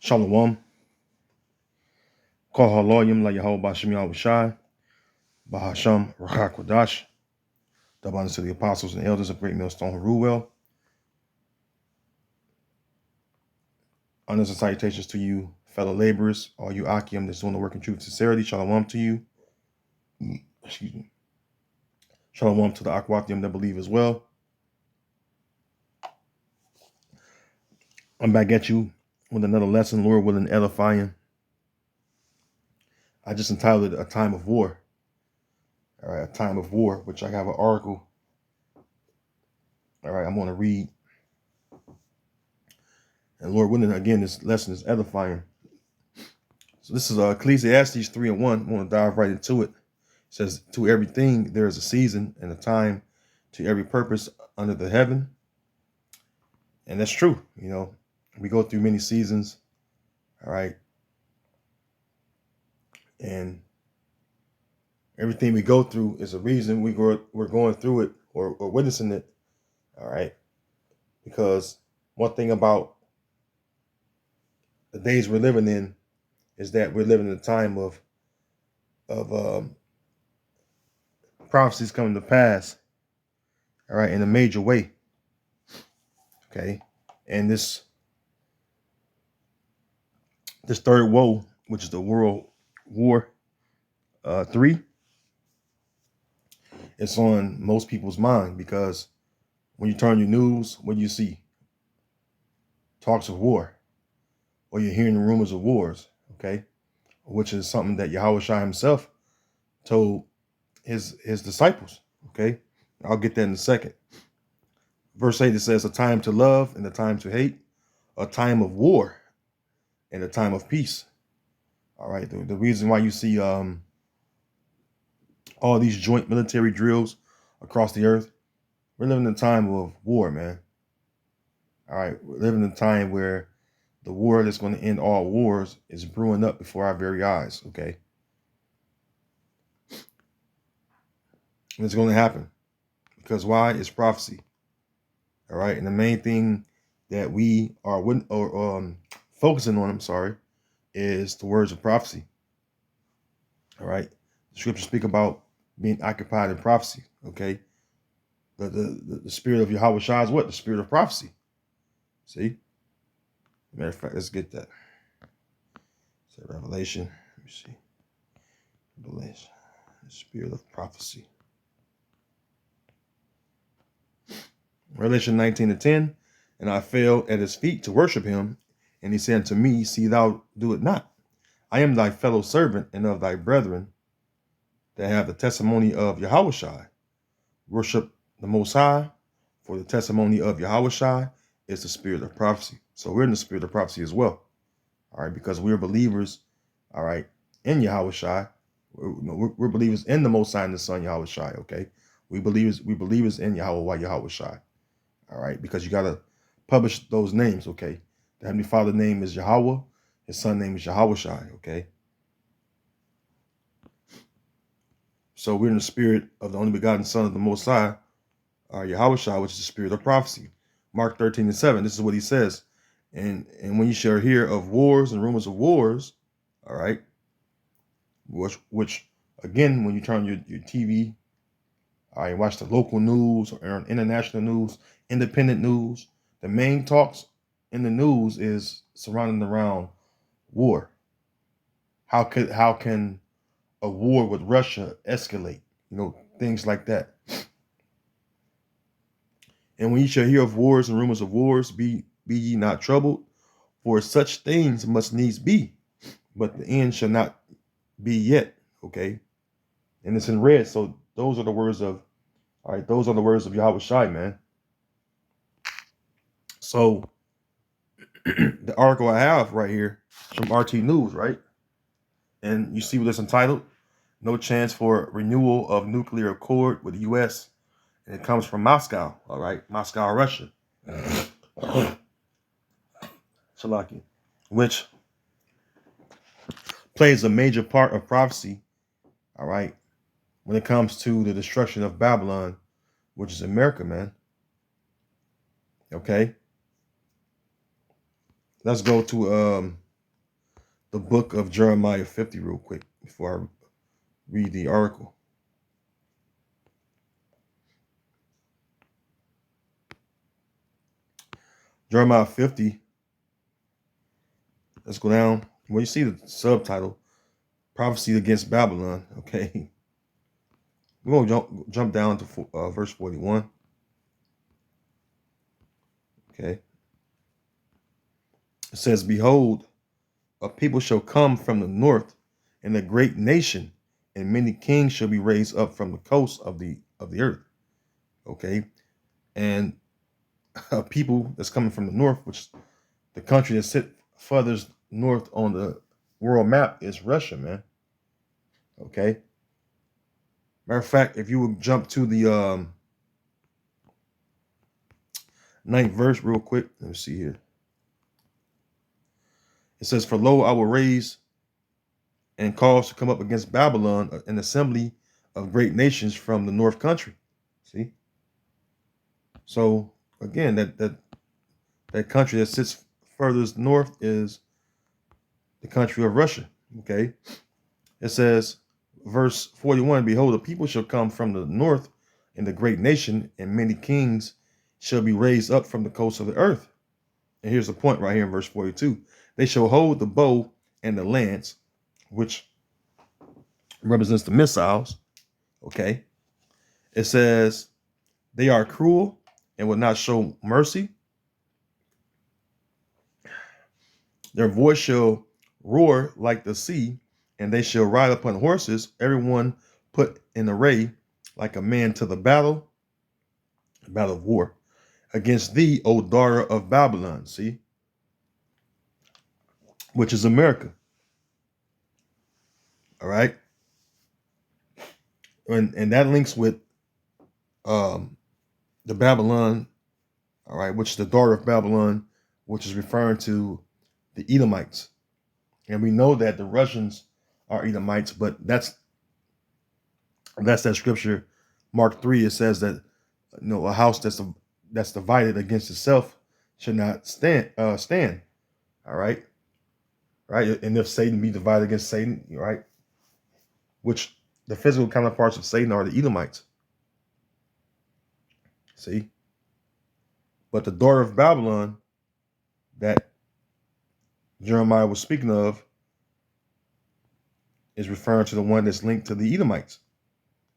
Shalom. Call Haloyim La Yahweh Bashim Yahushai. Bahasham Rahakwadash. Double to the apostles and elders of Great Millstone Ruwell. Honors and salutations to you, fellow laborers, all you Akim that's doing the work in truth and sincerity. Shalom to you. Excuse me. Shalom to the Akwatim that believe as well. I'm back at you with another lesson, Lord willing, edifying. I just entitled it A Time of War. All right, A Time of War, which I have an article. All right, I'm going to read. And Lord willing, again, this lesson is edifying. So this is Ecclesiastes 3:1. I'm going to dive right into it. It says, to everything there is a season and a time to every purpose under the heaven. And that's true. You know, we go through many seasons. All right. And everything we go through is a reason we're going through it or witnessing it. All right. Because one thing about the days we're living in is that we're living in a time of prophecies coming to pass. All right. In a major way. Okay. And this third woe, which is the World War 3, it's on most people's mind because when you turn your news, what do you see? Talks of war, or you're hearing the rumors of wars, okay? Which is something that Yahushua himself told his disciples, okay? I'll get that in a second. Verse 8, it says, a time to love and a time to hate, a time of war and a time of peace. All right, the reason why you see all these joint military drills across the earth, we're living in a time of war, man. All right, we're living in a time where the war that's going to end all wars is brewing up before our very eyes, okay? And it's going to happen. Because why? It's prophecy. All right, and the main thing that we are focusing on, is the words of prophecy. All right, the scriptures speak about being occupied in prophecy, okay? The spirit of Yahushua is what? The spirit of prophecy. See? Matter of fact, let's get that. So Revelation. Let me see. Revelation. The spirit of prophecy. Revelation 19:10. And I fell at his feet to worship him. And he said to me, see thou do it not. I am thy fellow servant and of thy brethren that have the testimony of Yahushua. Worship the Most High, for the testimony of Yahushua is the spirit of prophecy. So we're in the spirit of prophecy as well. All right, because we're believers, all right, in Yahushua. We're believers in the Most High and the Son Yahushua, okay? We believers in Yahweh Yahushua. All right, because you got to publish those names, okay? The Heavenly Father name is Yahweh. His Son name is Yahushua, okay? So we're in the spirit of the only begotten Son of the Most High, Yahushua, which is the spirit of prophecy. Mark 13:7, this is what he says. And when you shall hear of wars and rumors of wars, all right, which again, when you turn your TV, all right, watch the local news or international news, independent news, the main talks in the news is surrounding around war. How can a war with Russia escalate? You know, things like that. And when you shall hear of wars and rumors of wars, be ye not troubled, for such things must needs be, but the end shall not be yet. Okay, and it's in red. So those are the words of, all right, those are the words of Yahushua, man. So the article I have right here from RT News, right? And you see what it's entitled? No chance for renewal of nuclear accord with the U.S. And it comes from Moscow, all right? Moscow, Russia. Shalaki. Which plays a major part of prophecy, all right, when it comes to the destruction of Babylon, which is America, man. Okay. Let's go to the book of Jeremiah 50 real quick before I read the article. Jeremiah 50. Let's go down. Well, you see the subtitle, Prophecy Against Babylon. Okay. We're going to jump down to verse 41. Okay. It says, Behold, a people shall come from the north, and a great nation, and many kings shall be raised up from the coast of the earth. Okay. And a people that's coming from the north, which the country that sits furthest north on the world map is Russia, man. Okay. Matter of fact, if you would jump to the 9th verse real quick, let me see here. It says, For lo, I will raise and cause to come up against Babylon an assembly of great nations from the north country. See? So again, that country that sits furthest north is the country of Russia. Okay. It says, verse 41, Behold, the people shall come from the north, and the great nation, and many kings shall be raised up from the coast of the earth. And here's the point right here in verse 42. They shall hold the bow and the lance, which represents the missiles. Okay. It says, they are cruel and will not show mercy. Their voice shall roar like the sea, and they shall ride upon horses, everyone put in array like a man to the battle of war, against thee, O daughter of Babylon. See? Which is America. All right. And that links with the Babylon, all right, which is the daughter of Babylon, which is referring to the Edomites. And we know that the Russians are Edomites, but that's that scripture, Mark 3. It says that a house that's divided against itself should not stand. All right, right. And if Satan be divided against Satan, right, which the physical counterparts of Satan are the Edomites. See, but the daughter of Babylon that Jeremiah was speaking of is referring to the one that's linked to the Edomites.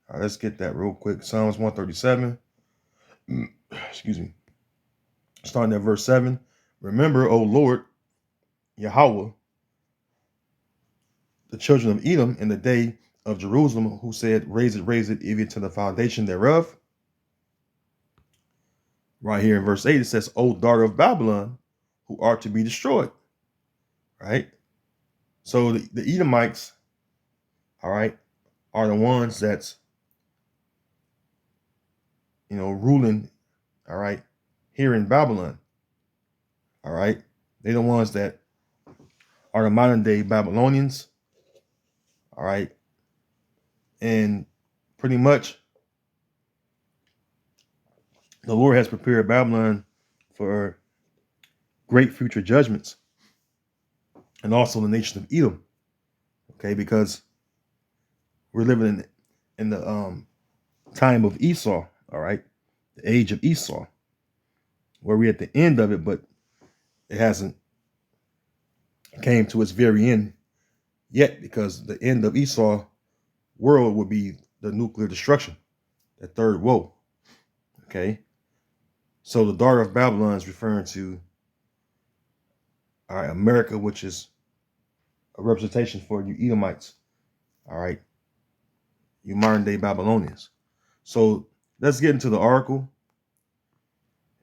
All right, let's get that real quick. Psalms 137. Excuse me. Starting at verse 7. Remember, O Lord, Yahweh, the children of Edom in the day of Jerusalem, who said, raise it, even to the foundation thereof. Right here in verse 8, it says, O daughter of Babylon, who are to be destroyed. Right? So the Edomites, all right, are the ones that's, ruling, all right, here in Babylon. All right. They're the ones that are the modern day Babylonians. All right. And pretty much the Lord has prepared Babylon for great future judgments, and also the nation of Edom. Okay, because we're living in the time of Esau. All right, the age of Esau, where we're at the end of it, but it hasn't came to its very end yet, because the end of Esau world would be the nuclear destruction, the third woe. Okay, so the daughter of Babylon is referring to, all right, America, which is a representation for you Edomites. All right, you modern day Babylonians. So let's get into the article.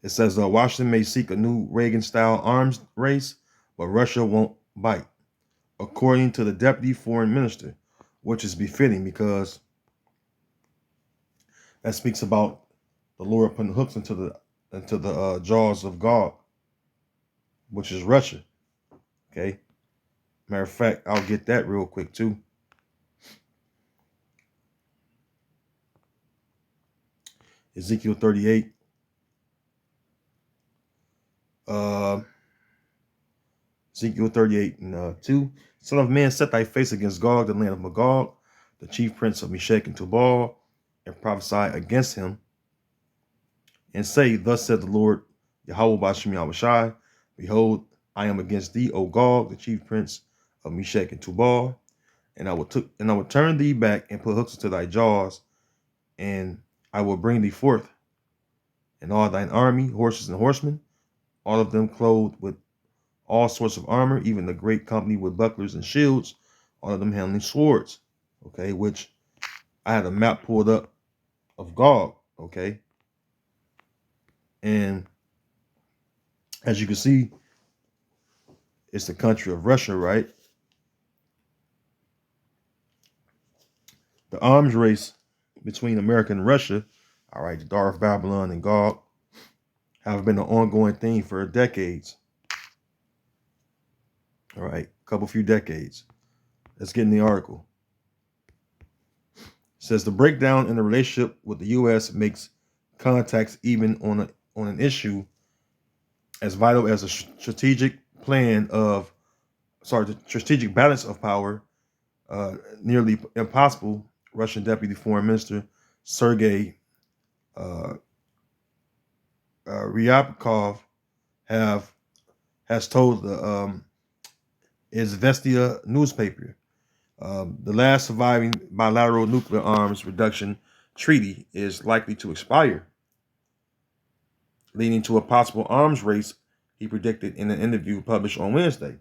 It says Washington may seek a new Reagan-style arms race, but Russia won't bite, according to the deputy foreign minister, which is befitting because that speaks about the Lord putting hooks into the jaws of God, which is Russia. Okay. Matter of fact, I'll get that real quick too. Ezekiel 38. Ezekiel 38 and 2. Son of man, set thy face against Gog, the land of Magog, the chief prince of Meshech and Tubal, and prophesy against him, and say, thus said the Lord, Yahweh Bashem Yahushai, behold, I am against thee, O Gog, the chief prince of Meshech and Tubal, and I will turn thee back and put hooks into thy jaws, and I will bring thee forth, and all thine army, horses and horsemen, all of them clothed with all sorts of armor, even the great company with bucklers and shields, all of them handling swords. Okay, which I had a map pulled up of Gog. Okay, and as you can see, it's the country of Russia, right? The arms race between America and Russia, all right, the Dar of Babylon and Gog, have been an ongoing thing for decades. All right, few decades. Let's get in the article. It says the breakdown in the relationship with the U.S. makes contacts even on an issue as vital as a strategic balance of power, nearly impossible. Russian Deputy Foreign Minister Sergei Ryabkov has told the Izvestia newspaper. The last surviving bilateral nuclear arms reduction treaty is likely to expire, leading to a possible arms race, he predicted in an interview published on Wednesday,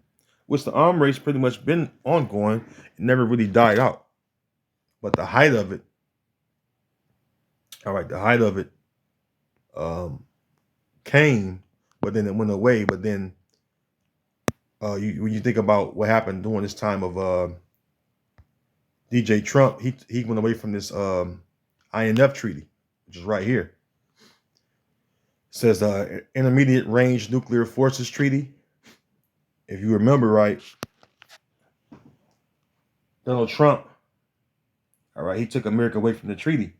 which the arms race pretty much been ongoing. It never really died out. But the height of it, came, but then it went away. But then when you think about what happened during this time of DJ Trump, he went away from this INF treaty, which is right here. It says Intermediate Range Nuclear Forces Treaty. If you remember right, Donald Trump, all right, he took America away from the treaty.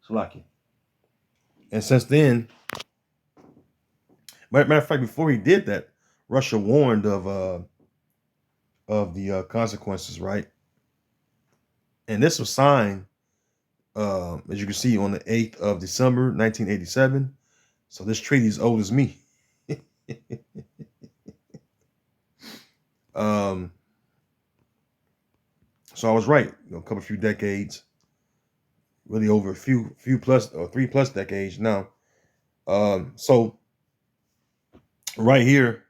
Slovakia. And since then, matter of fact, before he did that, Russia warned of the consequences, right? And this was signed, as you can see, on the 8th of December, 1987. So this treaty is old as me. So I was right, a few decades, really over a few plus or 3+ decades now. So right here,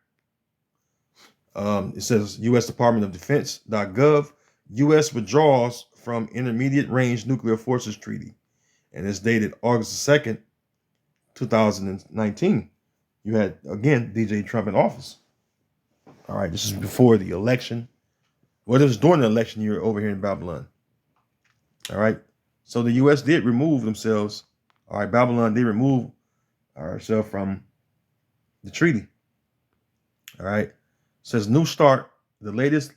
it says U.S. Department of Defense.gov, U.S. withdraws from Intermediate Range Nuclear Forces Treaty, and it's dated August 2nd, 2019. You had, again, DJ Trump in office. All right, this is before the election. Well, it was during the election year over here in Babylon. All right, so the U.S. did remove themselves. All right, Babylon did remove ourselves from the treaty. All right, it says New START, the latest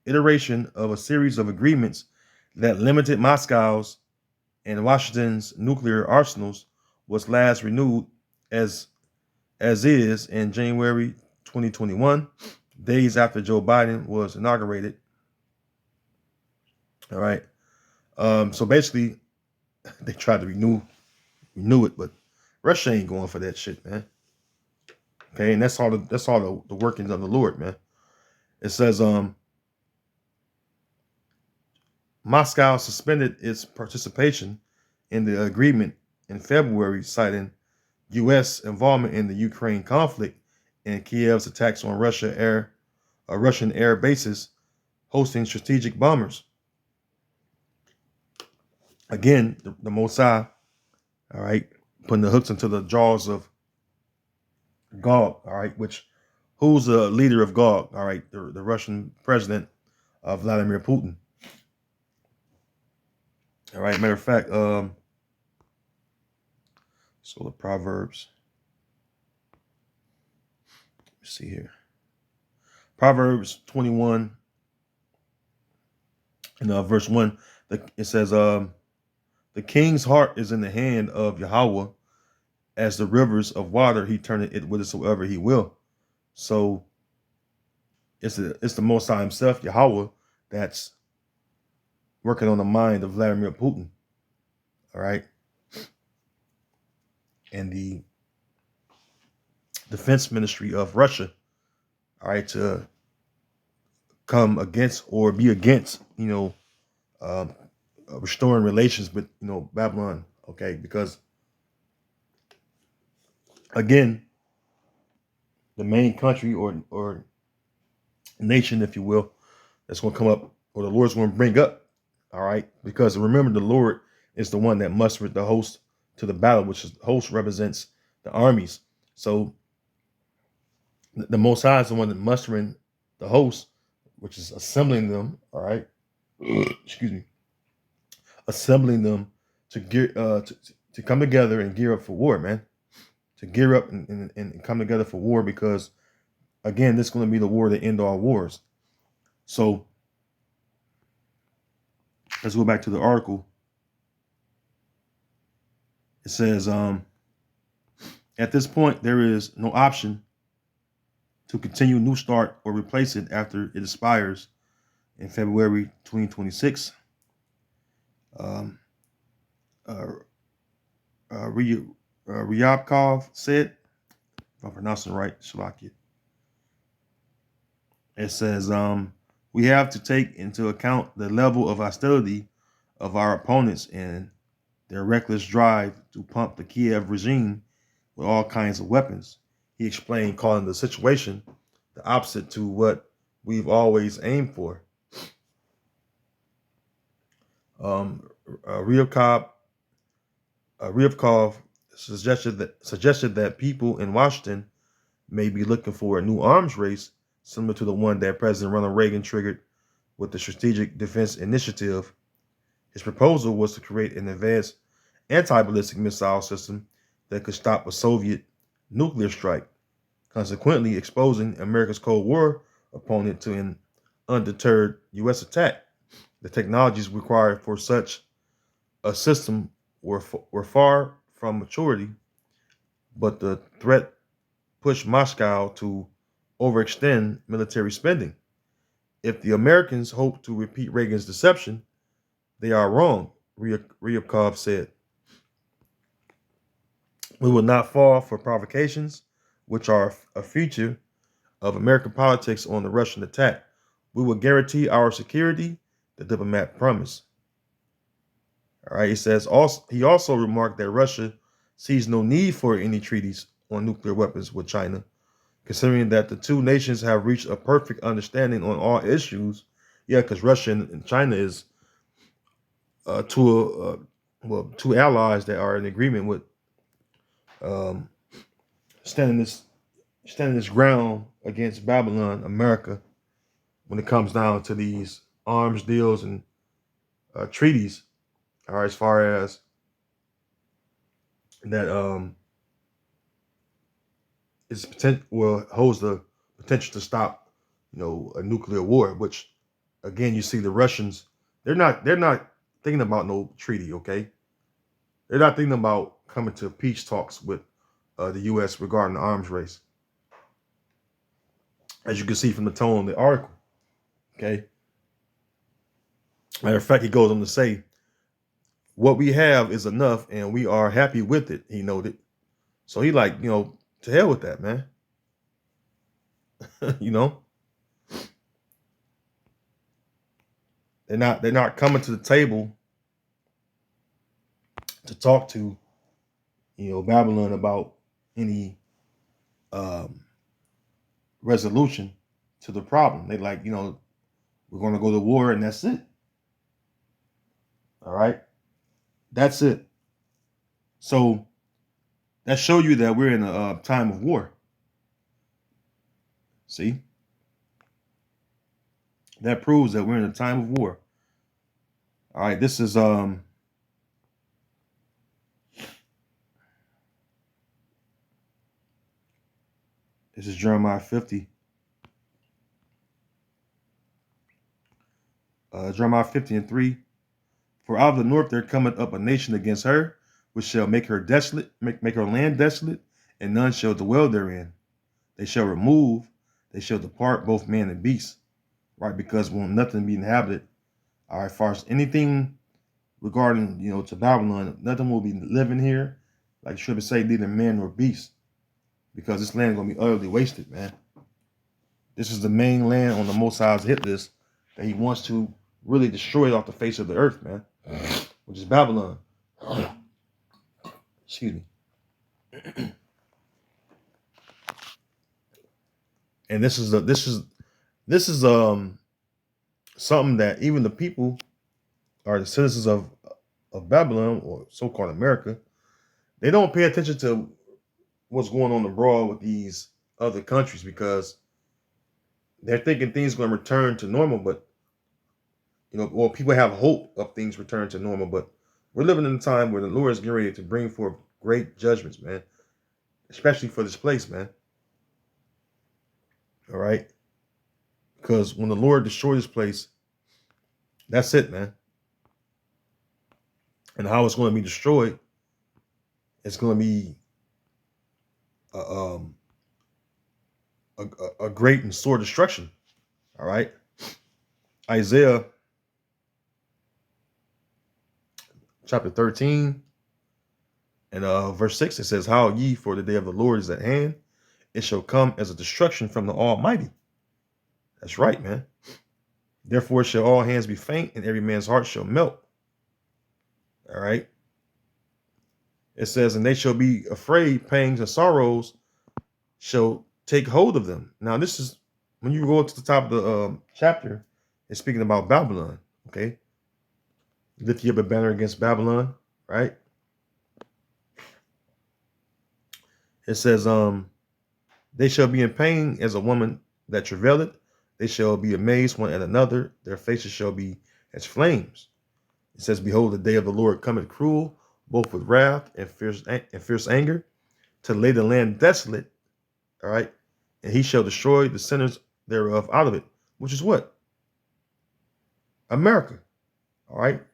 iteration of a series of agreements that limited Moscow's and Washington's nuclear arsenals, was last renewed as is in January 2021, days after Joe Biden was inaugurated. All right. So basically, they tried to renew it, but Russia ain't going for that shit, man. Okay, and that's all the workings of the Lord, man. It says Moscow suspended its participation in the agreement in February, citing U.S. involvement in the Ukraine conflict and Kiev's attacks on Russian air bases hosting strategic bombers. Again, the Mossad, all right, putting the hooks into the jaws of Gog, all right, who's the leader of Gog, all right, the Russian president, Vladimir Putin. All right, matter of fact, so the Proverbs, let's see here. Proverbs 21 and verse 1, it says, the king's heart is in the hand of Yahweh, as the rivers of water, he turneth it whithersoever he will. So it's the Most High himself, Yahweh, that's working on the mind of Vladimir Putin. All right. And the defense ministry of Russia, all right, to come against or be against, restoring relations with, Babylon. Okay. Because again, the main country or nation, if you will, that's going to come up, or the Lord's going to bring up. All right. Because remember, the Lord is the one that mustered the host to the battle, which is host represents the armies. So the Most High is the one that mustering the host, which is assembling them. All right. Excuse me. Assembling them to gear to come together and gear up for war, man. To gear up and come together for war, because again, this is going to be the war to end all wars. So let's go back to the article. It says, at this point, there is no option to continue New START or replace it after it expires in February 2026. Ryabkov said, if I'm pronouncing it right, Shalakia. It says, we have to take into account the level of hostility of our opponents and their reckless drive to pump the Kiev regime with all kinds of weapons. He explained, calling the situation the opposite to what we've always aimed for. Ryabkov suggested that people in Washington may be looking for a new arms race similar to the one that President Ronald Reagan triggered with the Strategic Defense Initiative. His proposal was to create an advanced anti-ballistic missile system that could stop a Soviet nuclear strike, consequently exposing America's Cold War opponent to an undeterred U.S. attack. The technologies required for such a system were far from maturity, but the threat pushed Moscow to overextend military spending. If the Americans hope to repeat Reagan's deception, they are wrong, Ryabkov said. We will not fall for provocations, which are a feature of American politics on the Russian attack. We will guarantee our security, the diplomat promised. All right, he says he also remarked that Russia sees no need for any treaties on nuclear weapons with China, considering that the two nations have reached a perfect understanding on all issues. Yeah, because Russia and China is two allies that are in agreement with standing this ground against Babylon, America, when it comes down to these arms deals and treaties. All right, as far as that is holds the potential to stop, a nuclear war. Which, again, you see the Russians, they're not thinking about no treaty. Okay, they're not thinking about coming to peace talks with the U.S. regarding the arms race, as you can see from the tone of the article. Okay, matter of fact, he goes on to say, "What we have is enough, and we are happy with it." He noted. So he like, to hell with that, man. They're not coming to the table to talk to, Babylon about any resolution to the problem. They like, we're going to go to war and that's it. All right, that's it. So that show you that we're in a time of war. See, that proves that we're in a time of war. All right, this is Jeremiah 50. Jeremiah 50 and 3. For out of the north there cometh up a nation against her, which shall make her desolate, make her land desolate, and none shall dwell therein. They shall remove, they shall depart, both man and beast, right? Because will nothing be inhabited. All right, as far as anything regarding, to Babylon, nothing will be living here. Like should say, neither man nor beast, because this land is gonna be utterly wasted, man. This is the main land on the Most High's hit list that he wants to really destroy off the face of the earth, man, which is Babylon. Excuse me. And this is something that even the people are the citizens of Babylon, or so-called America, they don't pay attention to what's going on abroad with these other countries, because they're thinking things are going to return to normal, but or people have hope of things return to normal, but we're living in a time where the Lord is getting ready to bring forth great judgments, man, especially for this place, man. All right, because when the Lord destroys this place, that's it, man. And how it's going to be destroyed, it's going to be a great and sore destruction. All right, Isaiah chapter 13 and verse 6, it says, "How ye, for the day of the Lord is at hand, it shall come as a destruction from the Almighty." That's right, man. "Therefore shall all hands be faint, and every man's heart shall melt." All right. It says, "And they shall be afraid, pangs and sorrows shall take hold of them." Now, this is when you go to the top of the chapter, it's speaking about Babylon. Okay. Lift you up a banner against Babylon, right? It says, "They shall be in pain as a woman that travaileth. They shall be amazed one at another. Their faces shall be as flames." It says, "Behold, the day of the Lord cometh cruel, both with wrath and fierce anger, to lay the land desolate." All right. "And he shall destroy the sinners thereof out of it," which is what? America. All right.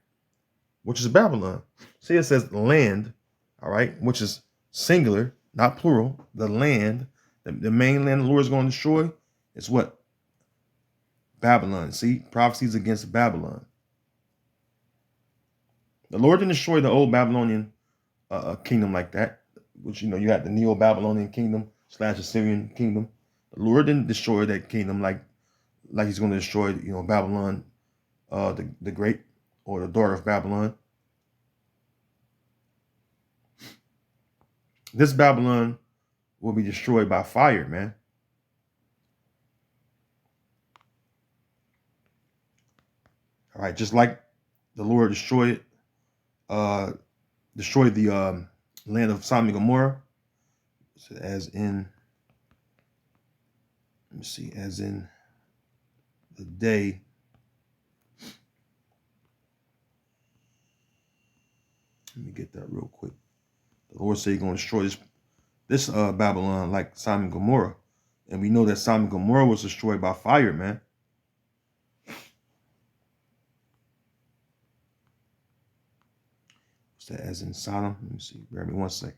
Which is Babylon. See, it says land, all right, which is singular, not plural. The land, the main land the Lord is going to destroy is what? Babylon. See, prophecies against Babylon. The Lord didn't destroy the old Babylonian kingdom like that, which, you had the Neo-Babylonian kingdom / Assyrian kingdom. The Lord didn't destroy that kingdom like he's going to destroy, Babylon, the great, or the daughter of Babylon. This Babylon will be destroyed by fire, man. All right, just like the Lord destroyed the land of Sodom and Gomorrah, as in the day let me get that real quick. The Lord said he's going to destroy this Babylon like Sodom and Gomorrah. And we know that Sodom and Gomorrah was destroyed by fire, man. What's that, as in Sodom? Let me see. Grab me 1 second.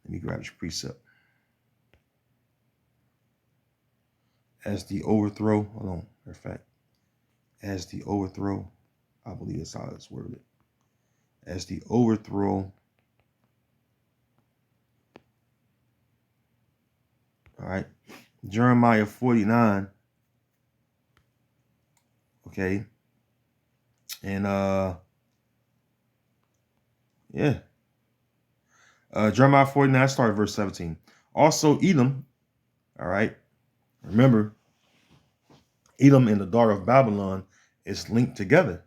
Let me grab this precept. As the overthrow, hold on, matter of fact, as the overthrow, I believe that's how it's worded. As the overthrow. All right. Jeremiah 49. Okay. And yeah. Jeremiah 49, start verse 17. "Also Edom," all right. Remember, Edom and the daughter of Babylon is linked together.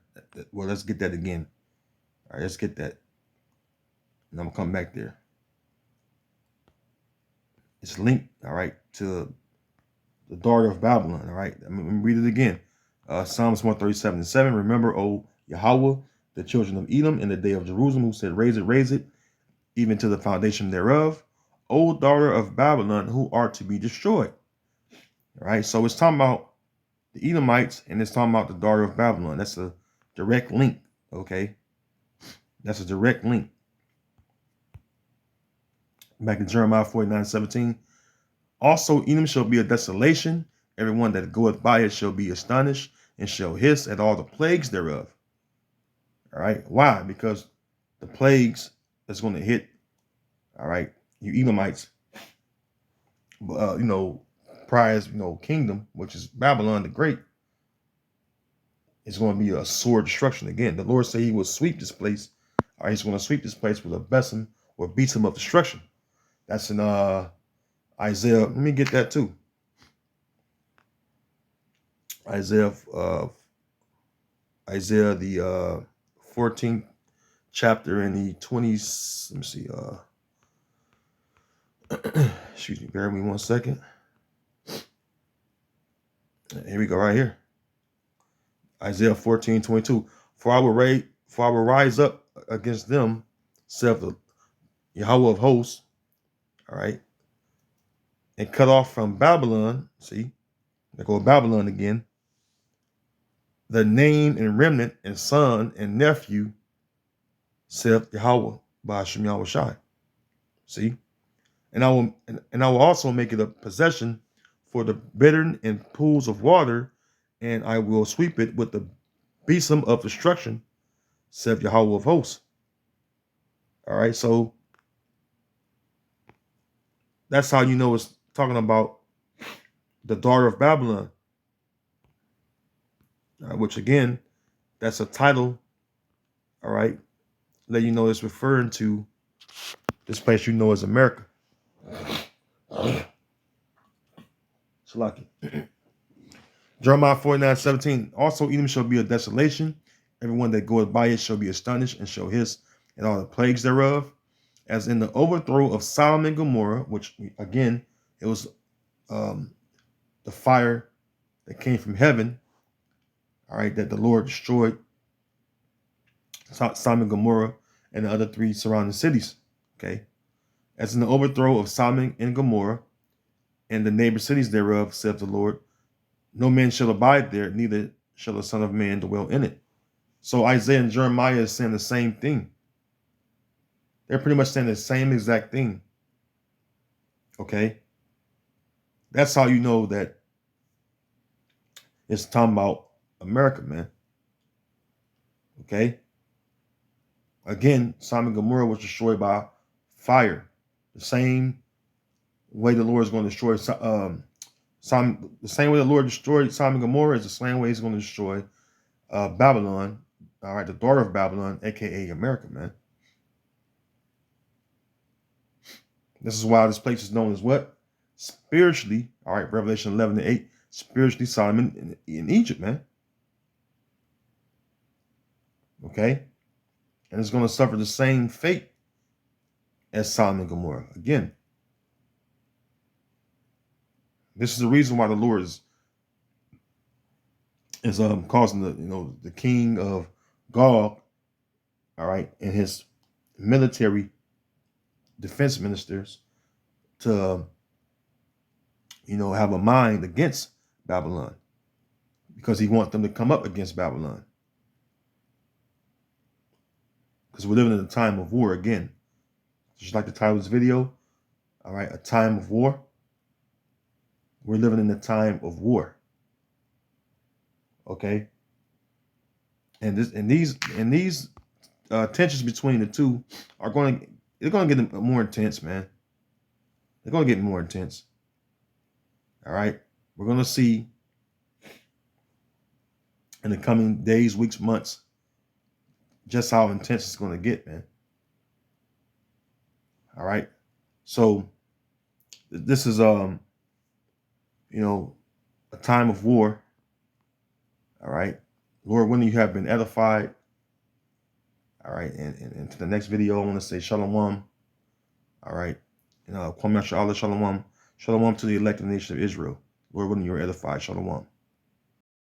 Well, let's get that again. All right, let's get that. And I'm going to come back there. It's linked, all right, to the daughter of Babylon, all right. I'm going to read it again. Psalms 137:7. "Remember, O Yahweh, the children of Edom in the day of Jerusalem, who said, raise it, even to the foundation thereof. O daughter of Babylon, who are to be destroyed." All right, so it's talking about the Edomites, and it's talking about the daughter of Babylon. That's a direct link, okay? That's a direct link. Back in Jeremiah 49:17. Also, Edom shall be a desolation. Everyone that goeth by it shall be astonished and shall hiss at all the plagues thereof. All right. Why? Because the plagues that's going to hit, all right, you Edomites, prize, kingdom, which is Babylon the Great, is going to be a sore destruction again. The Lord said he will sweep this place. All right, he's going to sweep this place with a besom or besom of destruction. That's in Isaiah. Let me get that too. Isaiah the 14th chapter and the 20s. Let me see. Excuse me. Bear with me 1 second. Here we go. Right here. Isaiah 14:22. For I will rise up against them, saith the Yahweh of hosts. All right, and cut off from Babylon. See, they go Babylon again. The name and remnant and son and nephew, saith Yahweh by Hashem Yahweh Shai. See, and I will also make it a possession for the bittern and pools of water, and I will sweep it with the besom of destruction, saith Yahweh of hosts. All right, so that's how you know it's talking about the daughter of Babylon, which again, that's a title, all right, let you know it's referring to this place you know as America. Salaki. Jeremiah 49:17. Also, Edom shall be a desolation. Everyone that goeth by it shall be astonished and shall hiss at all the plagues thereof. As in the overthrow of Sodom and Gomorrah, which again, it was the fire that came from heaven, all right, that the Lord destroyed Sodom and Gomorrah and the other 3 surrounding cities. Okay. As in the overthrow of Sodom and Gomorrah and the neighbor cities thereof, saith the Lord, no man shall abide there, neither shall the Son of Man dwell in it. So Isaiah and Jeremiah is saying the same thing. They're pretty much saying the same exact thing. Okay. That's how you know that it's talking about America, man. Okay. Again, Sodom and Gomorrah was destroyed by fire. The same way the Lord is going to destroy the same way the Lord destroyed Sodom and Gomorrah is the same way he's going to destroy Babylon. All right, the daughter of Babylon, aka America, man. This is why this place is known as what? Spiritually, all right, Revelation 11:8, spiritually Sodom in Egypt, man. Okay? And it's going to suffer the same fate as Sodom and Gomorrah. Again, this is the reason why the Lord is causing the king of Gog, all right, and his military defense ministers to have a mind against Babylon, because he wants them to come up against Babylon, because we're living in a time of war again, just like the title of this video. All right, a time of war. We're living in a time of war. Okay, and these tensions between the two they're going to get more intense, man. They're going to get more intense. All right, we're going to see in the coming days, weeks, months, just how intense it's going to get, man. All right, so this is a time of war. All right, Lord, when you have been edified. All right, and to the next video, I want to say Shalom. All right, Kwame Shalom. Shalom to the elected nation of Israel. Lord, when you're edified, Shalom.